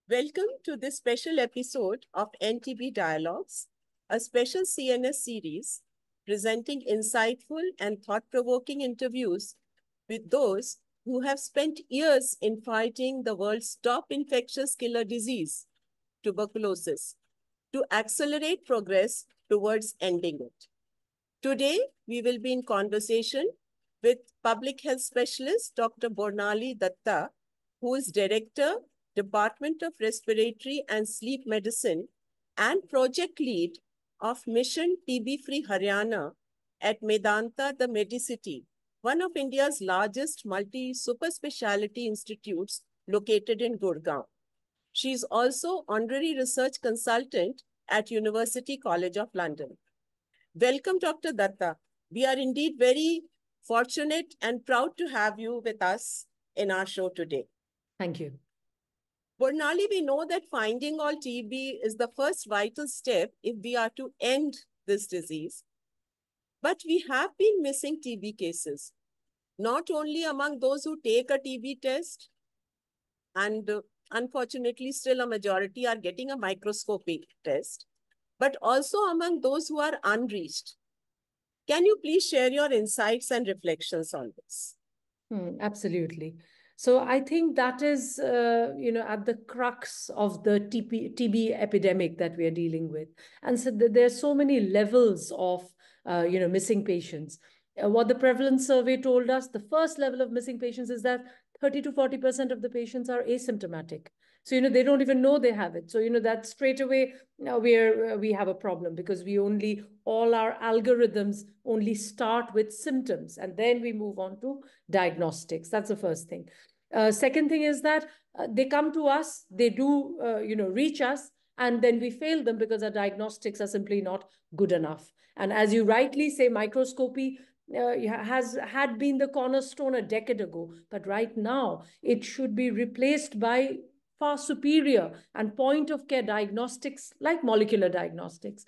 Welcome to this special episode of NTB Dialogues, a special CNS series presenting insightful and thought-provoking interviews with those who have spent years in fighting the world's top infectious killer disease, tuberculosis, to accelerate progress towards ending it. Today, we will be in conversation with public health specialist Dr. Bornali Datta, who is Director, Department of Respiratory and Sleep Medicine and Project Lead of Mission TB Free Haryana at Medanta, the Medicity, one of India's largest multi-super speciality institutes located in Gurgaon. She is also Honorary Research Consultant at University College of London. Welcome, Dr. Datta. We are indeed very fortunate and proud to have you with us in our show today. Thank you. Bornali, we know that finding all TB is the first vital step if we are to end this disease. But we have been missing TB cases, not only among those who take a TB test, and unfortunately still a majority are getting a microscopy test, but also among those who are unreached. Can you please share your insights and reflections on this? Absolutely. So I think that is, at the crux of the TB epidemic that we are dealing with. And so there are so many levels of, missing patients. What the prevalence survey told us, the first level of missing patients is that 30 to 40% of the patients are asymptomatic. So, they don't even know they have it. So, that straight away we have a problem because all our algorithms only start with symptoms and then we move on to diagnostics. That's the first thing. Second thing is that they come to us, they do, reach us, and then we fail them because our diagnostics are simply not good enough. And as you rightly say, microscopy had been the cornerstone a decade ago, but right now it should be replaced by far superior and point of care diagnostics like molecular diagnostics.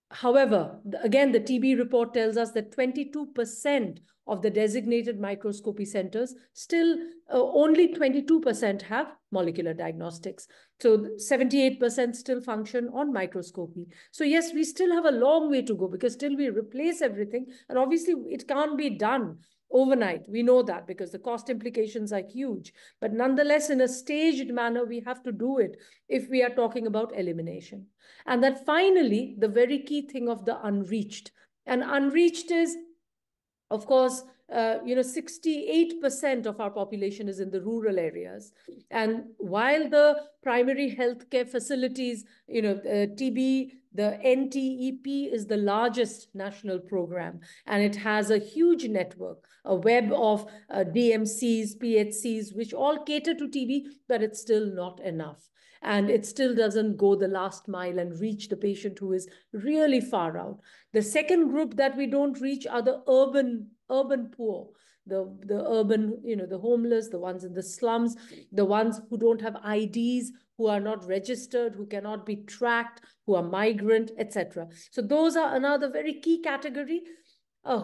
However, again, the TB report tells us that 22% of the designated microscopy centers still only 22% have molecular diagnostics. So 78% still function on microscopy. So yes, we still have a long way to go because still we replace everything. And obviously it can't be done overnight. We know that because the cost implications are huge. But nonetheless, in a staged manner, we have to do it if we are talking about elimination. And then finally, the very key thing of the unreached. And unreached is, of course, 68% of our population is in the rural areas. And while the primary healthcare facilities, TB, the NTEP is the largest national program, and it has a huge network, a web of DMCs, PHCs, which all cater to TB, but it's still not enough. And it still doesn't go the last mile and reach the patient who is really far out. The second group that we don't reach are the urban poor, the urban, the homeless, the ones in the slums, the ones who don't have IDs, who are not registered, who cannot be tracked, who are migrant, etc. So those are another very key category.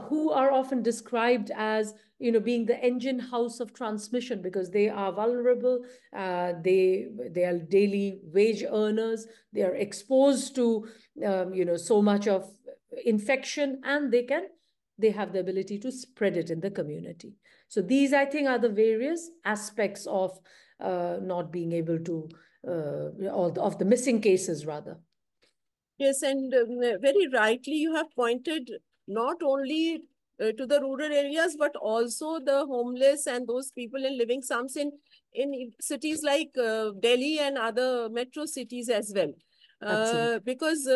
Who are often described as, being the engine house of transmission because they are vulnerable. They are daily wage earners. They are exposed to, so much of infection, and they have the ability to spread it in the community. So these, I think, are the various aspects of not being able to, of the missing cases, rather. Yes, and very rightly, you have pointed not only to the rural areas, but also the homeless and those people in living slums in cities like Delhi and other metro cities as well. Because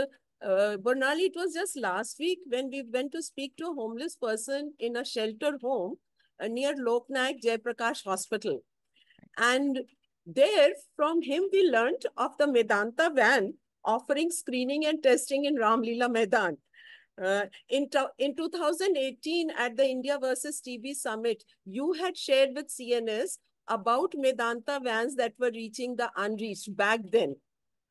Bornali, it was just last week when we went to speak to a homeless person in a shelter home near Lok Nayak Jayaprakash Hospital. And there, from him, we learned of the Medanta van offering screening and testing in Ramlila Maidan. In 2018, at the India versus TB Summit, you had shared with CNS about Medanta vans that were reaching the unreached back then.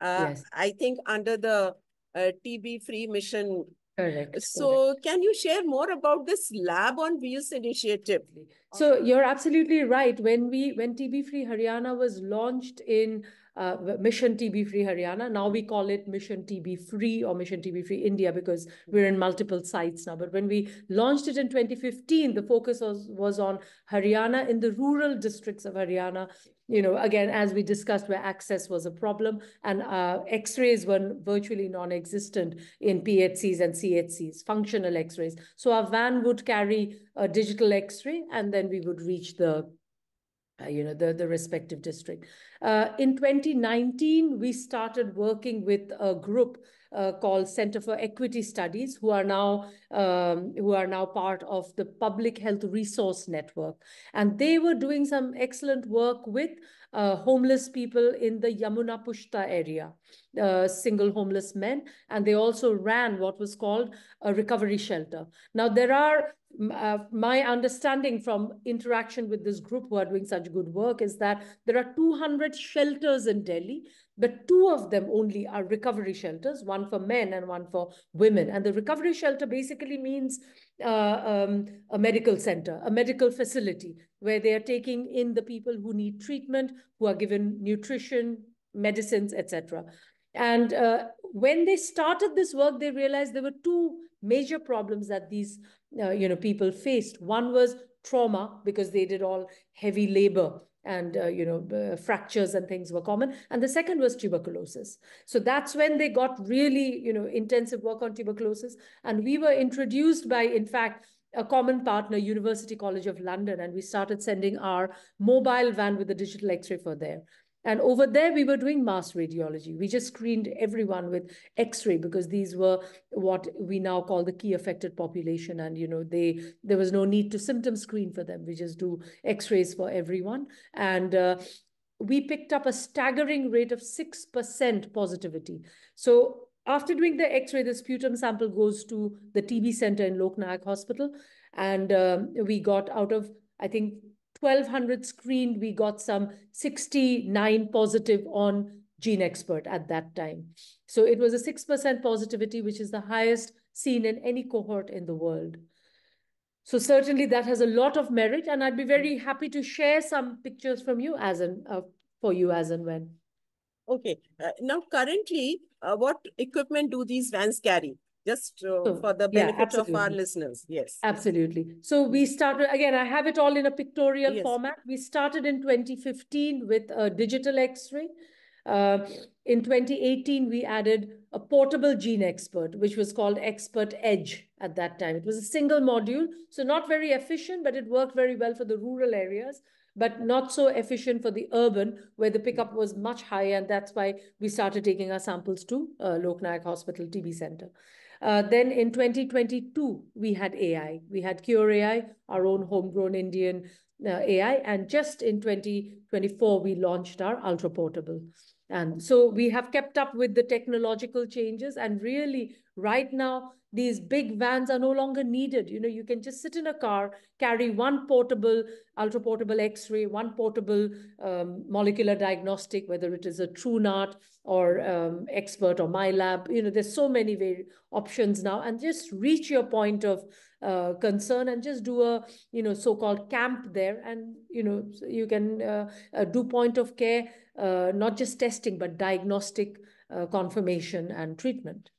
Yes. I think under the TB Free Mission. Correct. So can you share more about this Lab on Wheels initiative? So you're absolutely right. When TB Free Haryana was launched in Mission TB Free Haryana, now we call it Mission TB Free or Mission TB Free India because we're in multiple sites now. But when we launched it in 2015, the focus was on Haryana in the rural districts of Haryana. Again, as we discussed, where access was a problem and X-rays were virtually non-existent in PHCs and CHCs, functional X-rays. So our van would carry a digital X-ray and then we would reach the respective district. In 2019, we started working with a group called Center for Equity Studies, who are now part of the Public Health Resource Network, and they were doing some excellent work with homeless people in the Yamuna Pushta area, single homeless men, and they also ran what was called a recovery shelter. Now there are my understanding from interaction with this group who are doing such good work is that there are 200 shelters in Delhi, but 2 of them only are recovery shelters, one for men and one for women. And the recovery shelter basically means a medical center, a medical facility where they are taking in the people who need treatment, who are given nutrition, medicines, etc. And when they started this work, they realized there were 2 major problems that these people faced. One was trauma because they did all heavy labor and fractures and things were common, and the second was tuberculosis. So that's when they got really intensive work on tuberculosis, and we were introduced by, in fact, a common partner, University College of London, and we started sending our mobile van with a digital X-ray for there. And over there, we were doing mass radiology. We just screened everyone with X-ray because these were what we now call the key affected population. And, there was no need to symptom screen for them. We just do X-rays for everyone. And we picked up a staggering rate of 6% positivity. So after doing the X-ray, the sputum sample goes to the TB center in Lok Nayak Hospital. And we got out of, I think, 1,200 screened, we got some 69 positive on GeneXpert at that time. So it was a 6% positivity, which is the highest seen in any cohort in the world. So certainly that has a lot of merit, and I'd be very happy to share some pictures from you for you as and when. Okay. Now, currently, what equipment do these vans carry? Just for the benefit of our listeners. Yes. Absolutely. So we started, again, I have it all in a pictorial format. We started in 2015 with a digital X-ray. In 2018, we added a portable GeneXpert, which was called Expert Edge at that time. It was a single module, so not very efficient, but it worked very well for the rural areas, but not so efficient for the urban, where the pickup was much higher, and that's why we started taking our samples to Lok Nayak Hospital TB Center. Then in 2022, we had AI. We had Cure AI, our own homegrown Indian AI. And just in 2024, we launched our Ultra Portable. And so we have kept up with the technological changes. And really, right now, these big vans are no longer needed. You can just sit in a car, carry one portable, ultra portable X-ray, one portable molecular diagnostic, whether it is a TrueNAT or Expert or MyLab. There's so many options now, and just reach your point of concern and just do a so-called camp there, and you can do point of care, not just testing but diagnostic confirmation and treatment.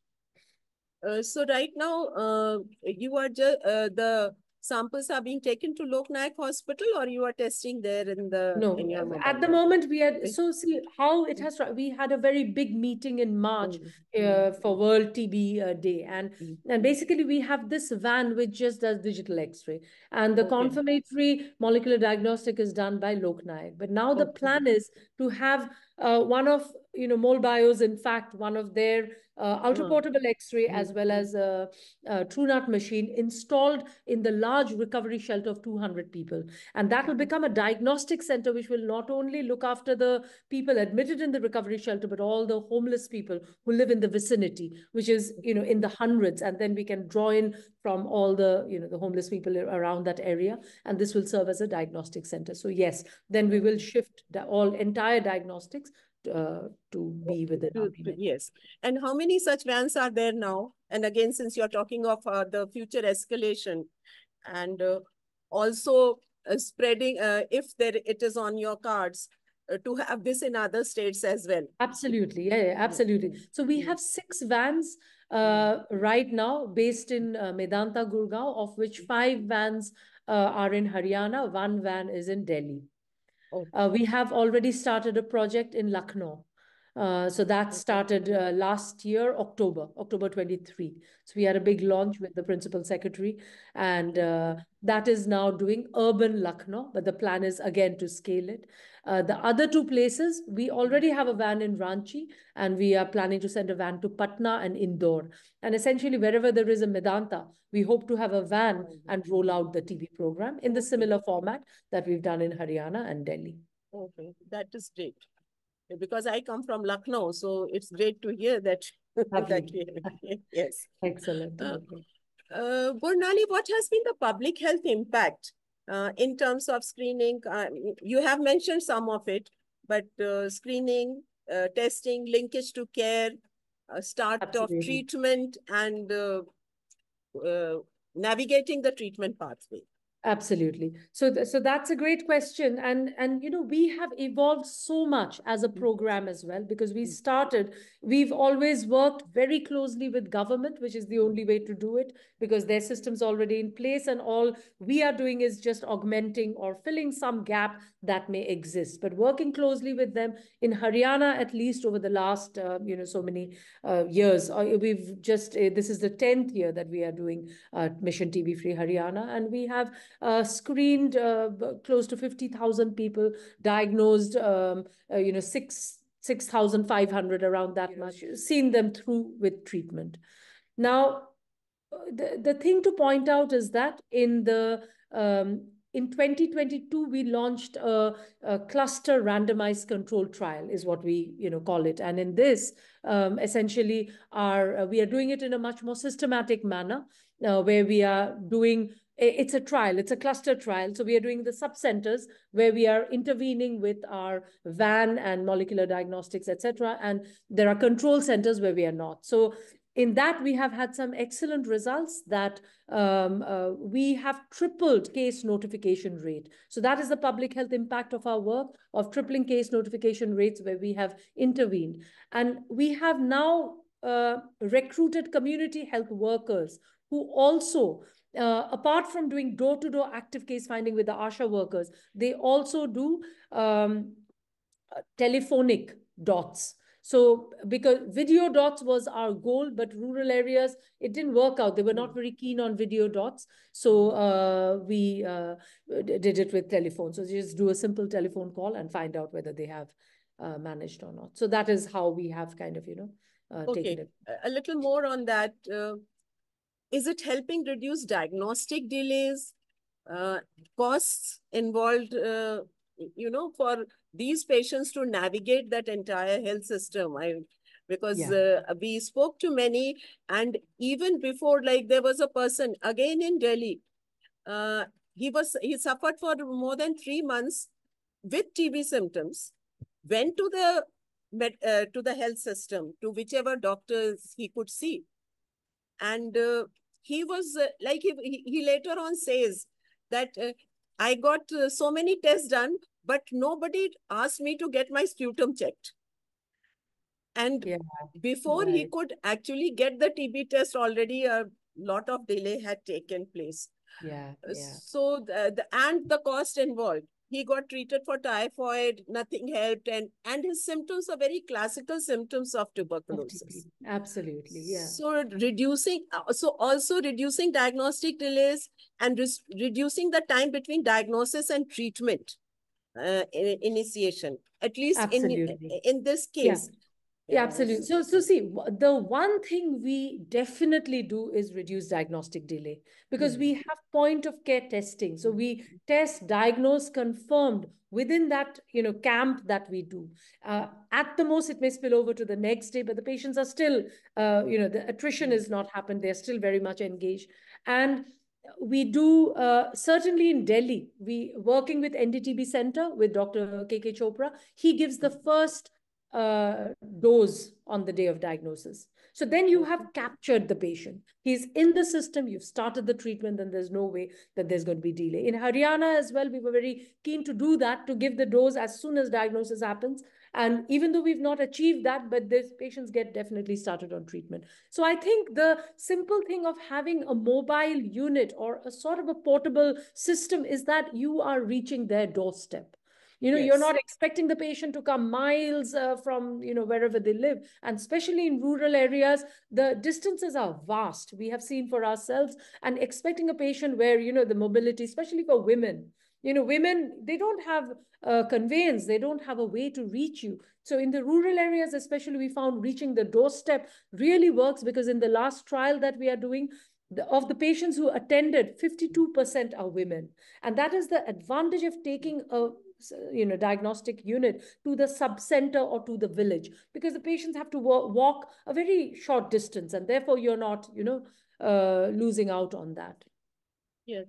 So right now, you are just the samples are being taken to Lok Nayak Hospital, or you are testing there in your mobile? At the moment we had, so see how it has, we had a very big meeting in March for World TB Day, and basically we have this van which just does digital X-ray, and the confirmatory molecular diagnostic is done by Lok Nayak. But now the plan is to have one of MolBio's, in fact, one of their ultra portable X-ray as well as a TrueNAT machine installed in the large recovery shelter of 200 people. And that will become a diagnostic center which will not only look after the people admitted in the recovery shelter, but all the homeless people who live in the vicinity, which is, in the hundreds. And then we can draw in from all the, the homeless people around that area. And this will serve as a diagnostic center. So yes, then we will shift the entire diagnostics to be within our remit. Yes. And how many such vans are there now? And again, since you're talking of the future escalation, and also spreading, if it is on your cards, to have this in other states as well. Absolutely. Yeah, absolutely. So we have 6 vans right now based in Medanta, Gurgaon, of which 5 vans are in Haryana, 1 van is in Delhi. We have already started a project in Lucknow. So that started last year, October 23. So we had a big launch with the principal secretary, and that is now doing urban Lucknow, but the plan is again to scale it. The other 2 places, we already have a van in Ranchi, and we are planning to send a van to Patna and Indore. And essentially, wherever there is a Medanta, we hope to have a van and roll out the TB program in the similar format that we've done in Haryana and Delhi. Okay, that is great. Because I come from Lucknow, so it's great to hear that. Yes. Excellent. Gurnali, what has been the public health impact in terms of screening? You have mentioned some of it, but screening, testing, linkage to care, start Absolutely. of treatment, and navigating the treatment pathway. Absolutely. So that's a great question. And we have evolved so much as a program as well, because we've always worked very closely with government, which is the only way to do it, because their system's already in place, and all we are doing is just augmenting or filling some gap that may exist. But working closely with them in Haryana, at least over the last so many years, we've just this is the 10th year that we are doing Mission TB Free Haryana, and we have screened close to 50,000 people, diagnosed 6,500, around that much, seen them through with treatment. Now, the thing to point out is that in 2022, we launched a cluster randomized control trial, is what we call it. And in this, essentially, we are doing it in a much more systematic manner, where we are doing it's a trial, it's a cluster trial. So we are doing the sub-centers where we are intervening with our van and molecular diagnostics, etc. And there are control centers where we are not. So in that, we have had some excellent results that we have tripled case notification rate. So that is the public health impact of our work, of tripling case notification rates where we have intervened. And we have now recruited community health workers who also, apart from doing door-to-door active case finding with the ASHA workers, they also do telephonic dots. So because video dots was our goal, but rural areas, it didn't work out. They were not very keen on video dots. So we did it with telephone. So you just do a simple telephone call and find out whether they have managed or not. So that is how we have kind of, taken it. A little more on that. Is it helping reduce diagnostic delays, costs involved, for these patients to navigate that entire health system? Because we spoke to many, and even before, like there was a person again in Delhi, he suffered for more than 3 months with TB symptoms, went to the health system, to whichever doctors he could see. And he was he later on says that I got so many tests done, but nobody asked me to get my sputum checked. And before he could actually get the TB test, already a lot of delay had taken place. So and the cost involved. He got treated for typhoid, nothing helped, and his symptoms are very classical symptoms of tuberculosis. Absolutely, yeah. So also reducing diagnostic delays and reducing the time between diagnosis and treatment initiation, at least in this case. Yeah, absolutely. So see, the one thing we definitely do is reduce diagnostic delay, because we have point of care testing. So we test, diagnose, confirmed within that camp that we do. At the most, it may spill over to the next day, but the patients are still, the attrition has not happened. They're still very much engaged. And we do, certainly in Delhi, we working with NDTB Center with Dr. KK Chopra. He gives the first dose on the day of diagnosis. So then you have captured the patient. He's in the system, you've started the treatment, and there's no way that there's going to be delay. In Haryana as well, we were very keen to do that, to give the dose as soon as diagnosis happens. And even though we've not achieved that, but these patients get definitely started on treatment. So I think the simple thing of having a mobile unit or a sort of a portable system is that you are reaching their doorstep. You're not expecting the patient to come miles from, wherever they live. And especially in rural areas, the distances are vast. We have seen for ourselves, and expecting a patient where, the mobility, especially for women, women, they don't have conveyance, they don't have a way to reach you. So in the rural areas, especially, we found reaching the doorstep really works, because in the last trial that we are doing, of the patients who attended, 52% are women. And that is the advantage of taking a diagnostic unit to the sub-center or to the village, because the patients have to walk a very short distance, and therefore you're not losing out on that. Yeah,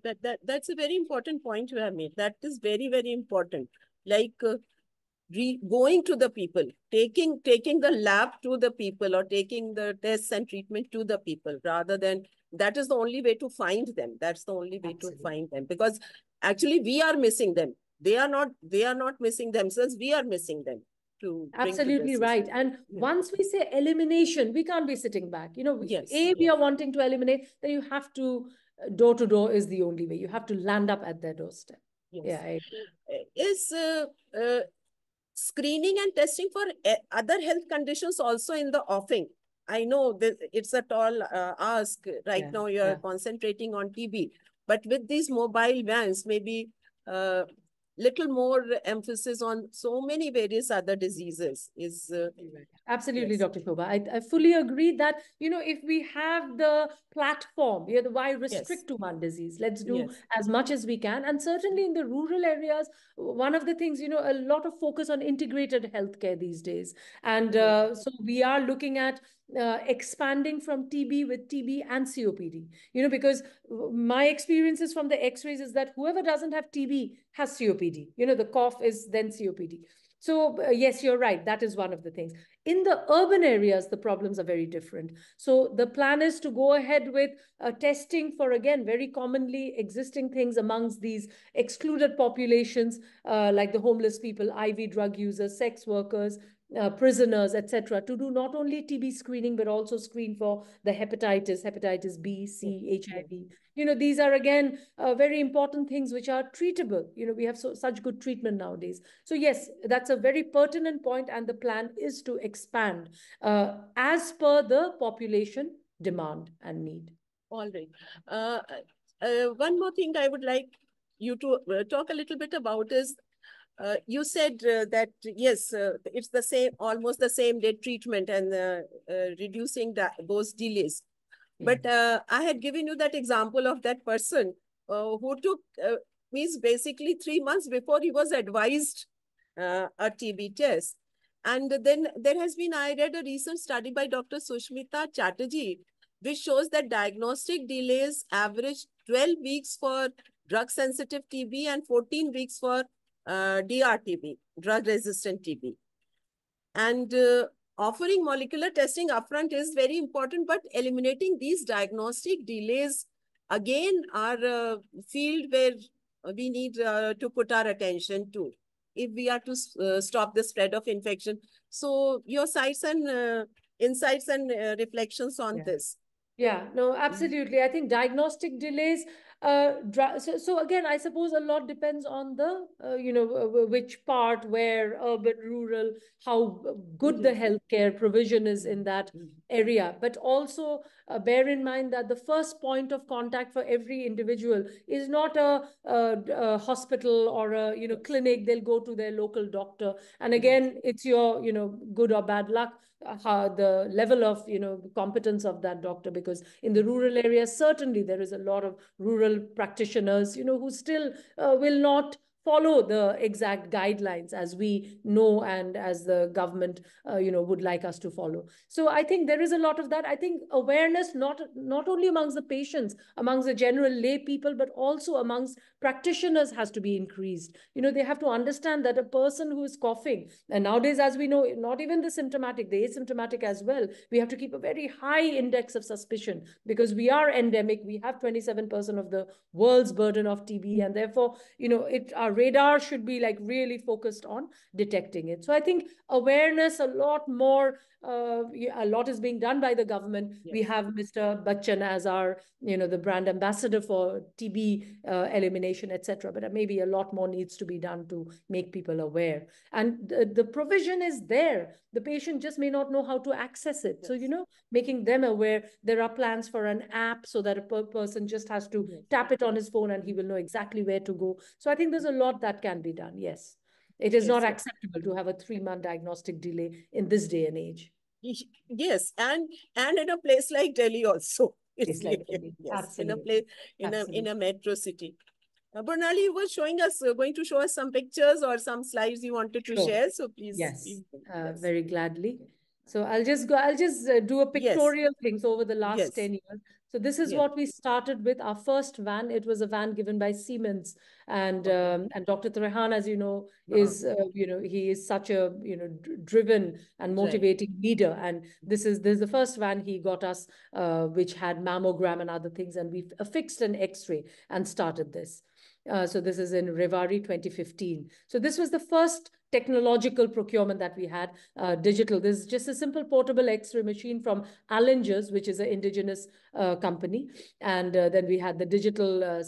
that's a very important point you have made. That is very, very important. Like going to the people, taking the lab to the people, or taking the tests and treatment to the people, rather than, that is the only way to find them. That's the only way to find them, because actually we are missing them. They are not missing themselves. We are missing them. Absolutely right. And once we say elimination, we can't be sitting back. We are wanting to eliminate, then you have to, door to door is the only way. You have to land up at their doorstep. Yes. Is screening and testing for other health conditions also in the offing? I know that it's a tall ask. Right now you're concentrating on TB, but with these mobile vans, maybe little more emphasis on so many various other diseases is absolutely. Dr. Shobha, I fully agree that if we have the platform, why restrict to one disease? Let's do as much as we can. And certainly in the rural areas, one of the things, a lot of focus on integrated healthcare these days. And so we are looking at expanding from TB with TB and COPD, because my experiences from the x-rays is that whoever doesn't have TB has COPD. The cough is then COPD. So yes, you're right. That is one of the things. In the urban areas, the problems are very different. So the plan is to go ahead with testing for, again, very commonly existing things amongst these excluded populations, like the homeless people, IV drug users, sex workers, prisoners, etc., to do not only TB screening, but also screen for the hepatitis B, C, HIV. These are, again, very important things which are treatable. We have such good treatment nowadays. So yes, that's a very pertinent point, and the plan is to expand as per the population demand and need. All right. One more thing I would like you to talk a little bit about is, you said that, yes, it's the same, almost the same day treatment, and reducing those delays. But I had given you that example of that person who took, means basically 3 months before he was advised a TB test. And then there has been, I read a recent study by Dr. Sushmita Chatterjee, which shows that diagnostic delays average 12 weeks for drug-sensitive TB and 14 weeks for DRTB, drug-resistant TB. And offering molecular testing upfront is very important, but eliminating these diagnostic delays, again, are a field where we need to put our attention to, if we are to stop the spread of infection. So your insights and reflections on this. Yeah, no, absolutely. I think diagnostic delays, so again, I suppose a lot depends on the, which part, where, urban, rural, how good the healthcare provision is in that area. But also bear in mind that the first point of contact for every individual is not a hospital or a, clinic. They'll go to their local doctor. And again, it's your, good or bad luck, the level of, competence of that doctor, because in the rural areas, certainly there is a lot of rural practitioners, who still will not follow the exact guidelines as we know and as the government would like us to follow. So I think there is a lot of that. I think awareness not only amongst the patients, amongst the general lay people, but also amongst practitioners has to be increased. They have to understand that a person who is coughing, and nowadays, as we know, not even the symptomatic, the asymptomatic as well, we have to keep a very high index of suspicion because we are endemic. We have 27% of the world's burden of TB, and therefore, our radar should be like really focused on detecting it. So I think awareness, a lot more, a lot is being done by the government. Yes. We have Mr. Bachchan as our, the brand ambassador for TB elimination, etc. But maybe a lot more needs to be done to make people aware. And the provision is there. The patient just may not know how to access it. Yes. So, making them aware. There are plans for an app so that a person just has to tap it on his phone and he will know exactly where to go. So I think there's a lot that can be done. Yes. It is not acceptable to have a 3-month diagnostic delay in this day and age. Yes, and in a place like Delhi also. It's like Delhi. Yes, absolutely. in a metro city. Bernali, you were going to show us some pictures or some slides you wanted to share. So please. Yes, please. Very gladly. So I'll just do a pictorial things over the last 10 years. So this is what we started with. Our first van, it was a van given by Siemens, and Dr. Trehan, as you know, is he is such a driven and motivating leader. And this is the first van he got us, which had mammogram and other things, and we affixed an X-ray and started this. So this is in Rewari 2015. So this was the first technological procurement that we had, digital. This is just a simple portable X-ray machine from Allengers, which is an indigenous company. And then we had the digital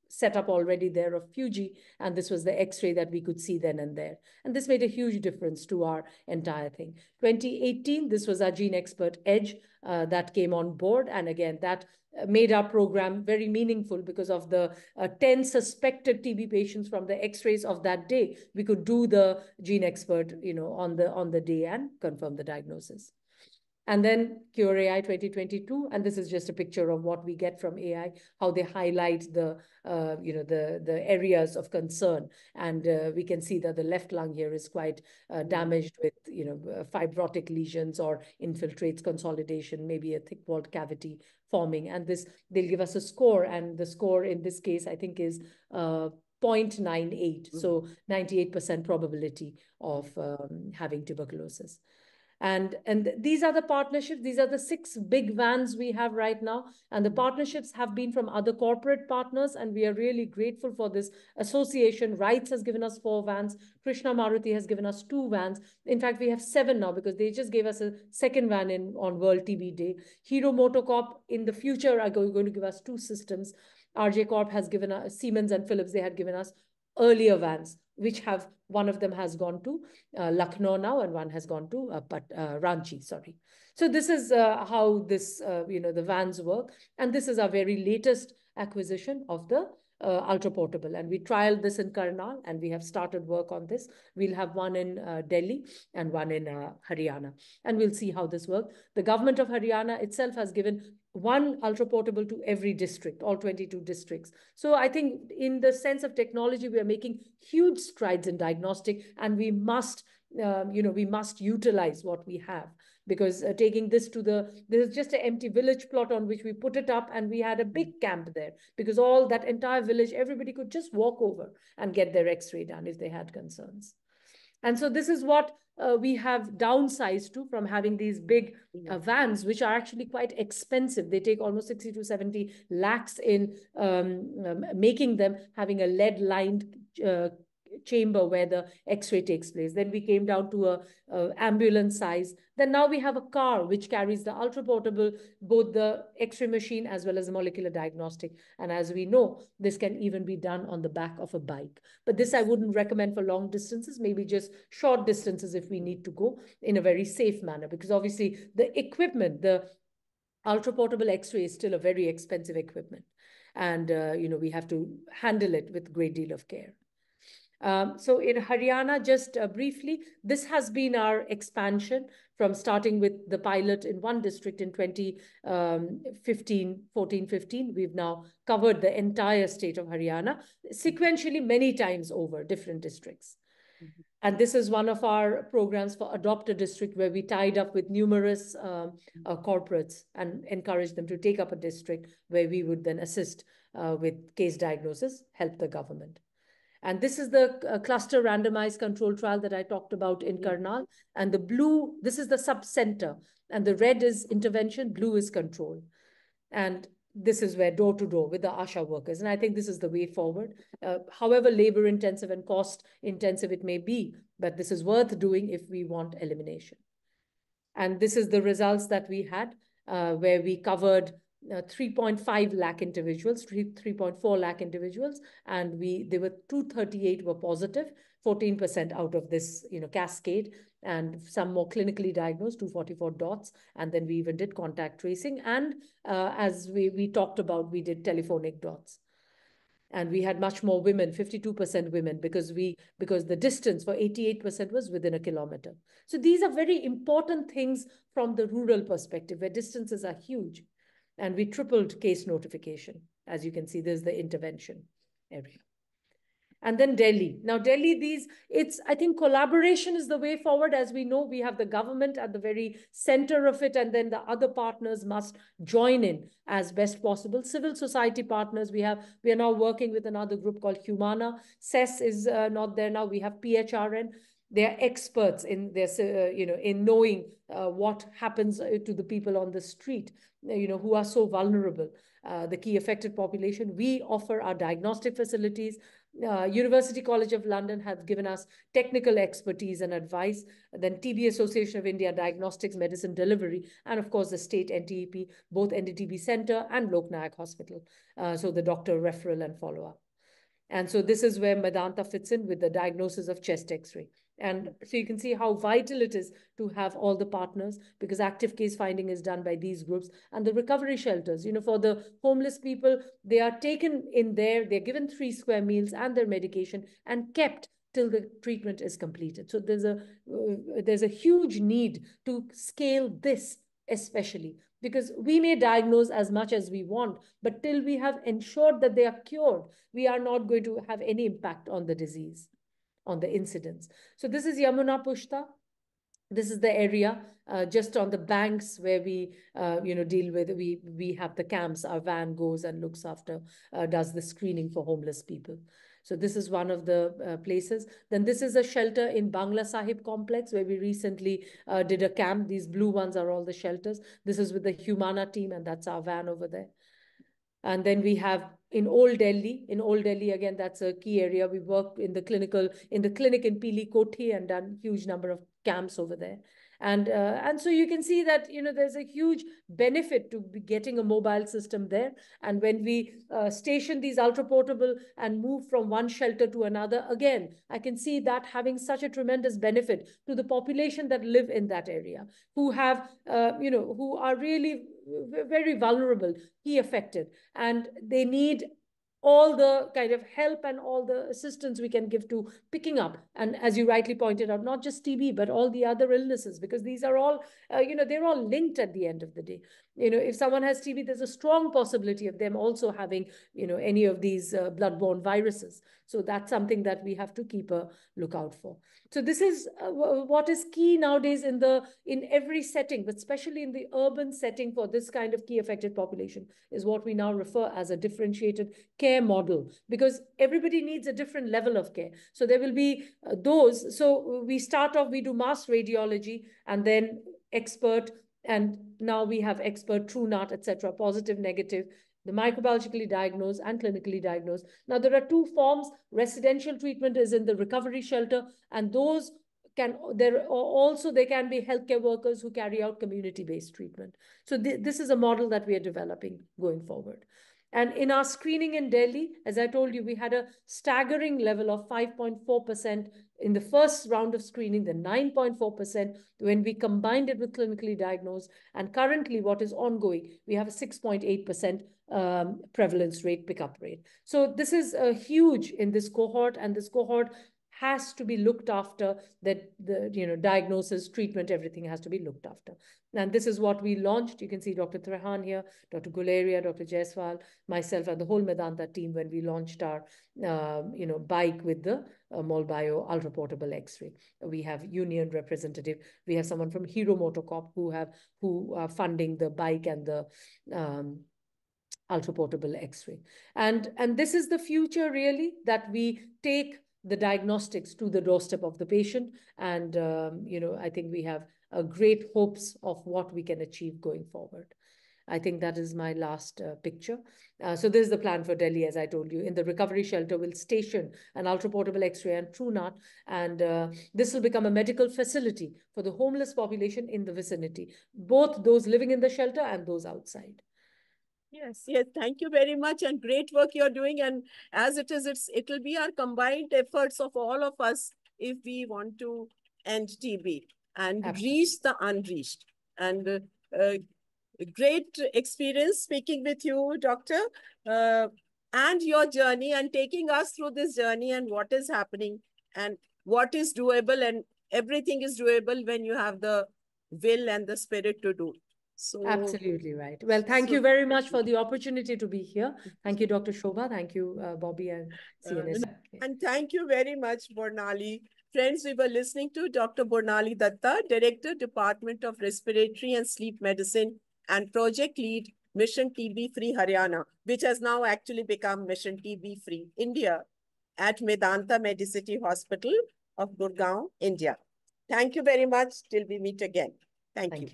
setup already there of Fuji, and this was the X-ray that we could see then and there. And this made a huge difference to our entire thing. 2018, this was our GeneXpert Edge that came on board. And again, that made our program very meaningful because of the 10 suspected TB patients from the X-rays of that day. We could do the GeneXpert, on the day and confirm the diagnosis. And then Cure AI 2022, and this is just a picture of what we get from AI, how they highlight the areas of concern. And we can see that the left lung here is quite damaged with, fibrotic lesions or infiltrates consolidation, maybe a thick walled cavity forming. And this, they'll give us a score. And the score in this case, I think is 0.98. So 98% probability of having tuberculosis. And these are the partnerships. These are the 6 big vans we have right now. And the partnerships have been from other corporate partners. And we are really grateful for this association. RITES has given us 4 vans. Krishna Maruti has given us 2 vans. In fact, we have 7 now because they just gave us a second van on World TB Day. Hero MotoCorp in the future are going to give us 2 systems. RJ Corp has given us, Siemens and Philips, they had given us earlier vans, which have, one of them has gone to Lucknow now, and one has gone to Ranchi, sorry. So this is how this, the vans work. And this is our very latest acquisition of the ultra portable. And we trialed this in Karnal, and we have started work on this. We'll have one in Delhi and one in Haryana. And we'll see how this works. The government of Haryana itself has given 1 ultra portable to every district, all 22 districts. So I think in the sense of technology, we are making huge strides in diagnostic, and we must, we must utilize what we have. Because taking this to there's just an empty village plot on which we put it up, and we had a big camp there because all that entire village, everybody could just walk over and get their X-ray done if they had concerns. And so this is what we have downsized to from having these big vans, which are actually quite expensive. They take almost 60 to 70 lakhs in making them, having a lead-lined chamber where the X-ray takes place. Then we came down to a ambulance size. Then now we have a car which carries the ultra portable, both the X-ray machine as well as the molecular diagnostic. And as we know, this can even be done on the back of a bike. But this I wouldn't recommend for long distances, maybe just short distances if we need to go in a very safe manner, because obviously the equipment, the ultra portable X-ray is still a very expensive equipment. And, we have to handle it with a great deal of care. So in Haryana, just briefly, this has been our expansion from starting with the pilot in one district in 2015, 14, 15. We've now covered the entire state of Haryana, sequentially many times over different districts. And this is one of our programs for Adopt a District, where we tied up with numerous corporates and encouraged them to take up a district where we would then assist with case diagnosis, help the government. And this is the cluster randomized control trial that I talked about in Karnal. And the blue, this is the sub-center. And the red is intervention, blue is control. And this is where door-to-door with the ASHA workers. And I think this is the way forward. However labor-intensive and cost-intensive it may be, but this is worth doing if we want elimination. And this is the results that we had, where we covered 3.5 lakh individuals, 3.4 lakh individuals, and there were 238 were positive, 14% out of this, cascade, and some more clinically diagnosed, 244 dots, and then we even did contact tracing, and as we talked about, we did telephonic dots. And we had much more women, 52% women, because the distance for 88% was within a kilometer. So these are very important things from the rural perspective, where distances are huge. And we tripled case notification. As you can see, there's the intervention area. And then Delhi. Now, Delhi, I think collaboration is the way forward. As we know, we have the government at the very center of it, and then the other partners must join in as best possible. Civil society partners, we are now working with another group called Humana. CES is not there now. We have PHRN. They are experts in in knowing what happens to the people on the street, who are so vulnerable, the key affected population. We offer our diagnostic facilities. University College of London has given us technical expertise and advice. Then TB Association of India, Diagnostics, Medicine Delivery, and of course the state NTEP, both NDTB Center and Lok Nayak Hospital. So the doctor referral and follow-up. And so this is where Medanta fits in with the diagnosis of chest X-ray. And so you can see how vital it is to have all the partners, because active case finding is done by these groups. And the recovery shelters, for the homeless people, they are taken in there, they're given 3 square meals and their medication and kept till the treatment is completed. So there's a huge need to scale this, especially because we may diagnose as much as we want, but till we have ensured that they are cured, we are not going to have any impact on the disease, on the incidence. So this is Yamuna Pushta. This is the area just on the banks where we, deal with, we have the camps. Our van goes and looks after, does the screening for homeless people. So this is one of the places. Then this is a shelter in Bangla Sahib complex where we recently did a camp. These blue ones are all the shelters. This is with the Humana team, and that's our van over there. And then we have in Old Delhi. In Old Delhi, again, that's a key area. We worked in the clinic in Pili Koti and done huge number of camps over there. And so you can see that, there's a huge benefit to be getting a mobile system there. And when we station these ultra portable and move from one shelter to another, again, I can see that having such a tremendous benefit to the population that live in that area, who have, who are really very vulnerable, key affected, and they need all the kind of help and all the assistance we can give to picking up. And as you rightly pointed out, not just TB, but all the other illnesses, because these are all, they're all linked at the end of the day. If someone has TB, there's a strong possibility of them also having, any of these bloodborne viruses. So that's something that we have to keep a lookout for. So this is what is key nowadays in every setting, but especially in the urban setting for this kind of key affected population, is what we now refer as a differentiated care model, because everybody needs a different level of care. So there will be those. So we start off, we do mass radiology, and then expert, and now we have expert, TrueNut, etc., positive, negative, the microbiologically diagnosed and clinically diagnosed. Now, there are 2 forms. Residential treatment is in the recovery shelter, and those they can be healthcare workers who carry out community-based treatment. So this is a model that we are developing going forward. And in our screening in Delhi, as I told you, we had a staggering level of 5.4% in the first round of screening, then 9.4% when we combined it with clinically diagnosed. And currently, what is ongoing, we have a 6.8% prevalence rate, pickup rate. So this is huge in this cohort, and this cohort has to be looked after, that the diagnosis, treatment, everything has to be looked after. And this is what we launched. You can see Dr. Trehan here, Dr. Guleria, Dr. Jaiswal, myself, and the whole Medanta team when we launched our bike with the Molbio ultra portable X-ray. We have union representative. We have someone from Hero Motocorp who are funding the bike and the ultra portable X-ray. And this is the future, really, that we take the diagnostics to the doorstep of the patient. And I think we have great hopes of what we can achieve going forward. I think that is my last picture. So this is the plan for Delhi, as I told you. In the recovery shelter, we'll station an ultra-portable X-ray and TrueNAT, and this will become a medical facility for the homeless population in the vicinity, both those living in the shelter and those outside. Yes, yes. Thank you very much, and great work you're doing. And as it is, it'll be our combined efforts of all of us if we want to end TB and Absolutely. reach the unreached. And great experience speaking with you, Doctor, and your journey and taking us through this journey and what is happening and what is doable, and everything is doable when you have the will and the spirit to do. So, absolutely right. Well, thank you very much for the opportunity to be here. Thank you, Dr. Shobha. Thank you, Bobby and CNS. And thank you very much, Bornali. Friends, we were listening to Dr. Bornali Datta, Director, Department of Respiratory and Sleep Medicine, and Project Lead, Mission TB Free Haryana, which has now actually become Mission TB Free India at Medanta Medicity Hospital of Gurgaon, India. Thank you very much. Till we meet again. Thank you.